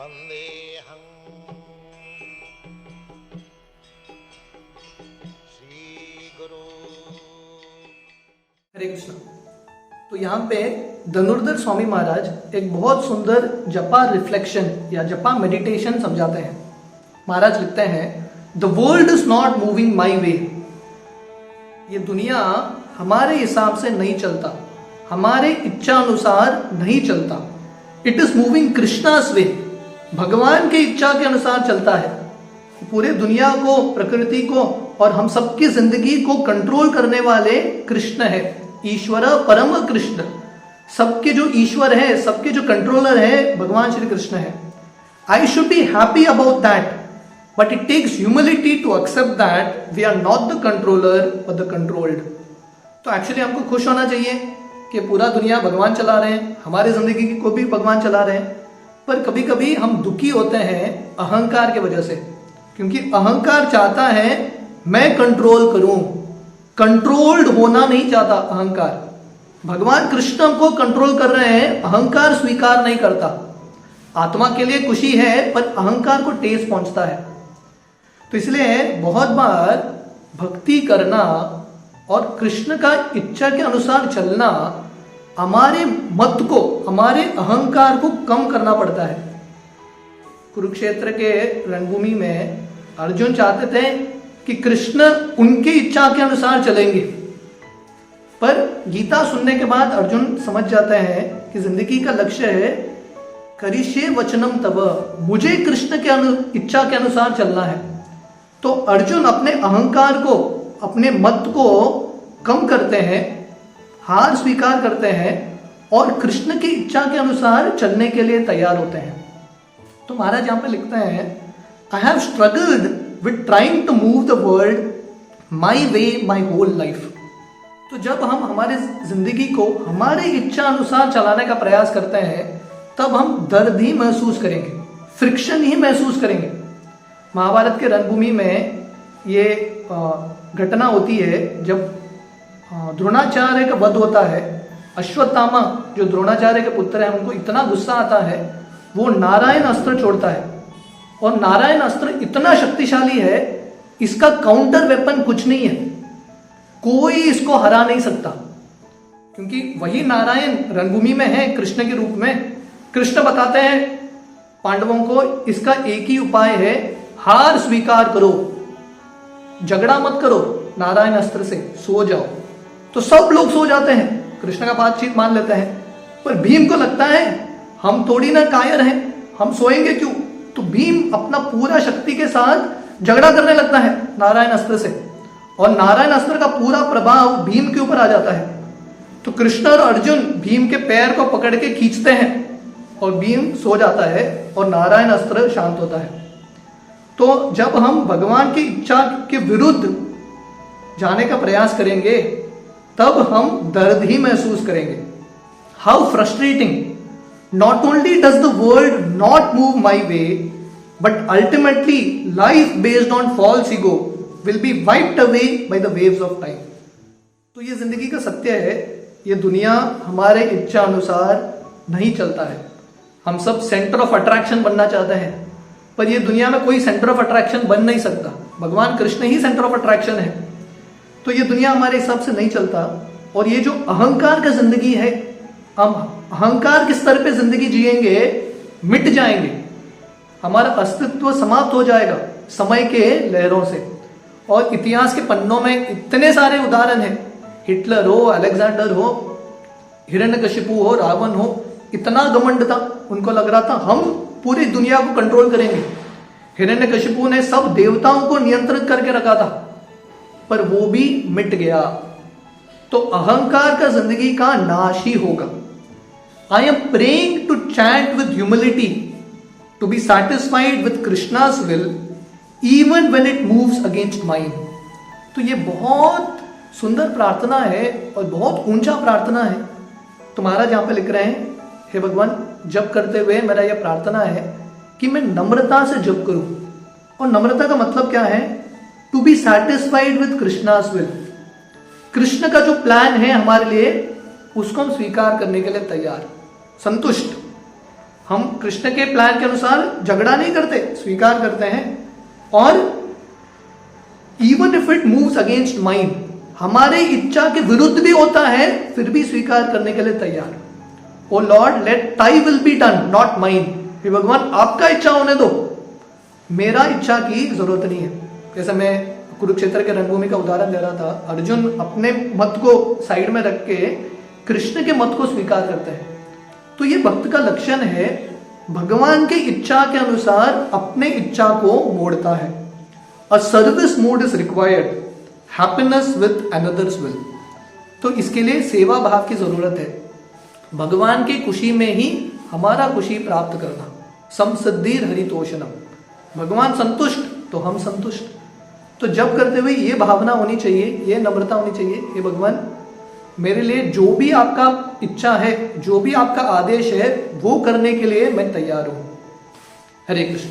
वंदेहं श्री गुरु। हरे कृष्ण। तो यहाँ पे धनुर्धर स्वामी महाराज एक बहुत सुंदर जपा रिफ्लेक्शन या जपा मेडिटेशन समझाते हैं। महाराज लिखते हैं, the world is not moving my way. ये दुनिया हमारे हिसाब से नहीं चलता, हमारे इच्छा अनुसार नहीं चलता। इट इज मूविंग कृष्णास वे। भगवान की इच्छा के अनुसार चलता है। पूरे दुनिया को, प्रकृति को और हम सबकी जिंदगी को कंट्रोल करने वाले कृष्ण है। ईश्वर परम कृष्ण, सबके जो ईश्वर है, सबके जो कंट्रोलर है, भगवान श्री कृष्ण है। I should be happy about that, but it takes humility to accept that we are not the controller और द कंट्रोल्ड। तो एक्चुअली हमको खुश होना चाहिए कि पूरा दुनिया भगवान चला रहे हैं, हमारी जिंदगी को भी भगवान चला रहे हैं। पर कभी कभी हम दुखी होते हैं अहंकार की वजह से, क्योंकि अहंकार चाहता है मैं कंट्रोल करूं। कंट्रोल्ड होना नहीं चाहता अहंकार। भगवान कृष्ण को कंट्रोल कर रहे हैं, अहंकार स्वीकार नहीं करता। आत्मा के लिए खुशी है पर अहंकार को ठेस पहुंचता है। तो इसलिए बहुत बार भक्ति करना और कृष्ण का इच्छा के अनुसार चलना हमारे मत को, हमारे अहंकार को कम करना पड़ता है। कुरुक्षेत्र के रणभूमि में अर्जुन चाहते थे कि कृष्ण उनकी इच्छा के अनुसार चलेंगे, पर गीता सुनने के बाद अर्जुन समझ जाते हैं कि जिंदगी का लक्ष्य है करिष्ये वचनम तव, मुझे कृष्ण के इच्छा के अनुसार चलना है। तो अर्जुन अपने अहंकार को, अपने मत को कम करते हैं, हार स्वीकार करते हैं और कृष्ण की इच्छा के अनुसार चलने के लिए तैयार होते हैं। तो महाराज यहाँ पे लिखते हैं, I have struggled with trying to move the world my way my whole life. तो जब हम हमारे जिंदगी को हमारे इच्छा अनुसार चलाने का प्रयास करते हैं, तब हम दर्द ही महसूस करेंगे, फ्रिक्शन ही महसूस करेंगे। महाभारत के रणभूमि में ये घटना होती है जब द्रोणाचार्य का वध होता है। अश्वत्थामा जो द्रोणाचार्य के पुत्र हैं, उनको इतना गुस्सा आता है, वो नारायण अस्त्र छोड़ता है। और नारायण अस्त्र इतना शक्तिशाली है, इसका काउंटर वेपन कुछ नहीं है, कोई इसको हरा नहीं सकता, क्योंकि वही नारायण रणभूमि में है कृष्ण के रूप में। कृष्ण बताते हैं पांडवों को, इसका एक ही उपाय है, हार स्वीकार करो, झगड़ा मत करो, नारायण अस्त्र से सो जाओ। तो सब लोग सो जाते हैं, कृष्ण का बातचीत मान लेते हैं। पर भीम को लगता है हम थोड़ी ना कायर हैं, हम सोएंगे क्यों? तो भीम अपना पूरा शक्ति के साथ झगड़ा करने लगता है नारायण अस्त्र से, और नारायण अस्त्र का पूरा प्रभाव भीम के ऊपर आ जाता है। तो कृष्ण और अर्जुन भीम के पैर को पकड़ के खींचते हैं और भीम सो जाता है और नारायण अस्त्र शांत होता है। तो जब हम भगवान की इच्छा के विरुद्ध जाने का प्रयास करेंगे, तब हम दर्द ही महसूस करेंगे। How frustrating! Not only does the world not move my way, but ultimately life based on false ego will be wiped away by the waves of time. तो ये जिंदगी का सत्य है, ये दुनिया हमारे इच्छा अनुसार नहीं चलता है। हम सब सेंटर ऑफ अट्रैक्शन बनना चाहते हैं, पर ये दुनिया में कोई सेंटर ऑफ अट्रैक्शन बन नहीं सकता। भगवान कृष्ण ही सेंटर ऑफ अट्रैक्शन है। तो ये दुनिया हमारे हिसाब से नहीं चलता। और ये जो अहंकार का जिंदगी है, हम अहंकार के स्तर पे जिंदगी जिएंगे, मिट जाएंगे, हमारा अस्तित्व समाप्त हो जाएगा समय के लहरों से। और इतिहास के पन्नों में इतने सारे उदाहरण हैं, हिटलर हो, अलेक्जेंडर हो, हिरण्यकशिपु हो, रावण हो, इतना घमंड था, उनको लग रहा था हम पूरी दुनिया को कंट्रोल करेंगे। हिरण्यकशिपु ने सब देवताओं को नियंत्रित करके रखा था, पर वो भी मिट गया। तो अहंकार का जिंदगी का नाश ही होगा। I am praying to chant with humility to be satisfied with Krishna's will even when it moves against mine. तो ये बहुत सुंदर प्रार्थना है और बहुत ऊंचा प्रार्थना है। तो महाराज यहाँ पे लिख रहे हैं, हे भगवान, जप करते हुए मेरा यह प्रार्थना है कि मैं नम्रता से जप करूं। और नम्रता का मतलब क्या है? To be satisfied with Krishna's will. Krishna का जो प्लान है हमारे लिए, उसको हम स्वीकार करने के लिए तैयार, संतुष्ट। हम कृष्ण के प्लान के अनुसार झगड़ा नहीं करते, स्वीकार करते हैं। और even if it moves against mind, हमारे इच्छा के विरुद्ध भी होता है, फिर भी स्वीकार करने के लिए तैयार। O Lord let thy will be done not mine, हे भगवान आपका इच्छा होने दो, मेरा इच्छा की जरूरत नहीं है। जैसे मैं कुरुक्षेत्र के रणभूमि का उदाहरण दे रहा था, अर्जुन अपने मत को साइड में रख के कृष्ण के मत को स्वीकार करते हैं। तो ये भक्त का लक्षण है, भगवान की इच्छा के अनुसार अपने इच्छा को मोड़ता है। A service mode is required, happiness with another's will. तो इसके लिए सेवा भाव की जरूरत है, भगवान की खुशी में ही हमारा खुशी प्राप्त करना। समसिद्धिर हरितोषणम, भगवान संतुष्ट तो हम संतुष्ट। तो जब करते हुए ये भावना होनी चाहिए, ये नम्रता होनी चाहिए, हे भगवान मेरे लिए जो भी आपका इच्छा है, जो भी आपका आदेश है, वो करने के लिए मैं तैयार हूं। हरे कृष्ण।